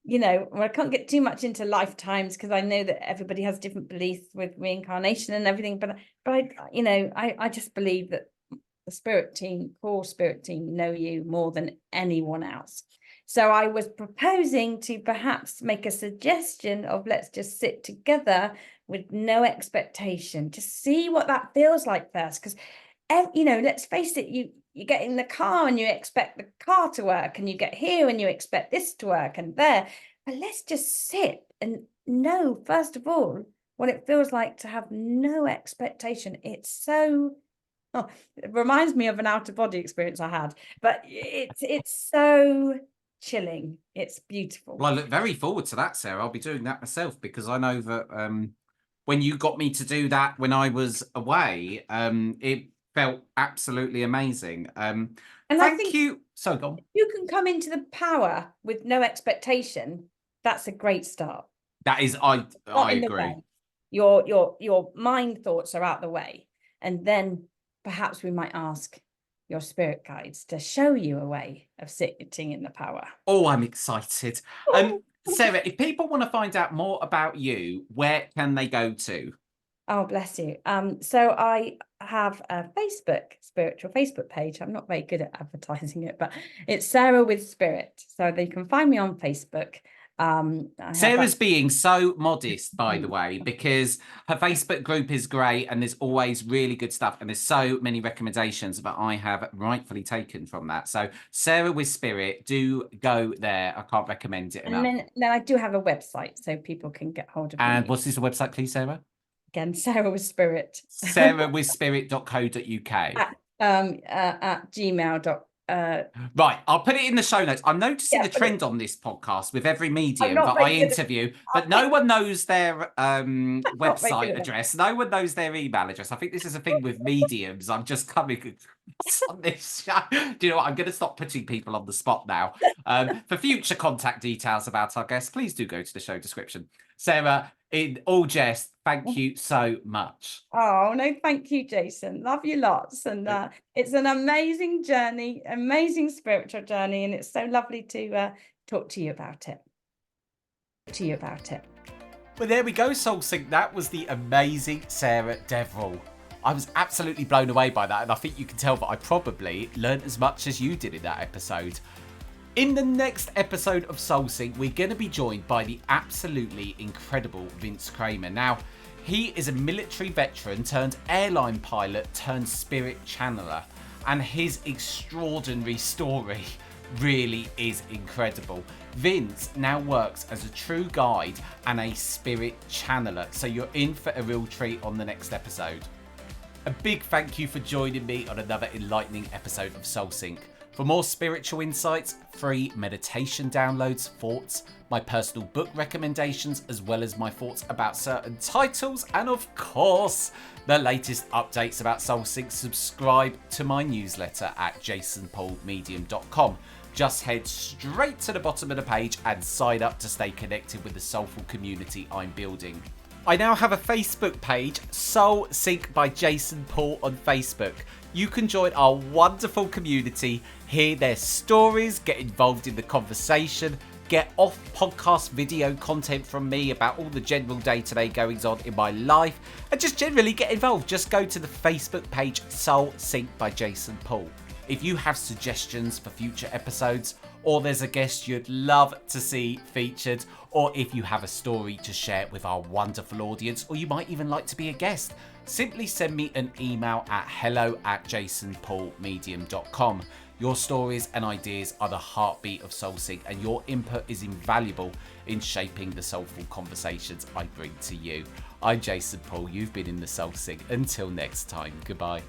You know, well, I can't get too much into lifetimes because I know that everybody has different beliefs with reincarnation and everything. But I just believe that the spirit team, core spirit team, know you more than anyone else. So I was proposing to perhaps make a suggestion of, let's just sit together with no expectation, just see what that feels like first. Because, let's face it, you get in the car and you expect the car to work, and you get here and you expect this to work and there. But let's just sit and know, first of all, what it feels like to have no expectation. It's so... Oh, it reminds me of an out-of-body experience I had, but it's so chilling. It's beautiful. Well, I look very forward to that, Sarah. I'll be doing that myself, because I know that when you got me to do that when I was away, it felt absolutely amazing. And thank you. So go on. You can come into the power with no expectation. That's a great start. That is, I agree. Your mind thoughts are out the way, and then perhaps we might ask your spirit guides to show you a way of sitting in the power. Oh, I'm excited. Sarah, if people want to find out more about you, where can they go to? Oh, bless you. So I have a spiritual Facebook page. I'm not very good at advertising it, but it's Sarah with Spirit. So they can find me on Facebook. Sarah's being so modest, by the way, because her Facebook group is great and there's always really good stuff, and there's so many recommendations that I have rightfully taken from that. So Sarah with Spirit, do go there. I can't recommend it enough. And then I do have a website so people can get hold of me. And what's this website, please, Sarah? Again, Sarah with Spirit. sarahwithspirit.co.uk. At gmail.com. Right, I'll put it in the show notes. I'm noticing a trend on this podcast with every medium that I interview, but no one knows their website address. No one knows their email address. I think this is a thing with mediums. I'm just coming on this show. Do you know what? I'm going to stop putting people on the spot now. For future contact details about our guests, please do go to the show description. Sarah, in all jest, thank you so much. Oh, no, thank you, Jason. Love you lots. And it's an amazing journey, amazing spiritual journey. And it's so lovely to talk to you about it. Well, there we go, Soul Sync. That was the amazing Sarah Deverell. I was absolutely blown away by that. And I think you can tell that I probably learned as much as you did in that episode. In the next episode of Soul Sync, we're going to be joined by the absolutely incredible Vince Kramer. Now, he is a military veteran turned airline pilot turned spirit channeler, and his extraordinary story really is incredible. Vince now works as a true guide and a spirit channeler, so you're in for a real treat on the next episode. A big thank you for joining me on another enlightening episode of Soul Sync. For more spiritual insights, free meditation downloads, thoughts, my personal book recommendations, as well as my thoughts about certain titles, and of course, the latest updates about Soul Sync, subscribe to my newsletter at jasonpaulmedium.com. Just head straight to the bottom of the page and sign up to stay connected with the soulful community I'm building. I now have a Facebook page, Soul Sync by Jason Paul on Facebook. You can join our wonderful community, hear their stories, get involved in the conversation, get off-podcast video content from me about all the general day-to-day goings on in my life, and just generally get involved. Just go to the Facebook page, Soul Sync by Jason Paul. If you have suggestions for future episodes, or there's a guest you'd love to see featured, or if you have a story to share with our wonderful audience, or you might even like to be a guest, simply send me an email at hello@jasonpaulmedium.com. Your stories and ideas are the heartbeat of SoulSync, and your input is invaluable in shaping the soulful conversations I bring to you. I'm Jason Paul. You've been in the SoulSync. Until next time, goodbye.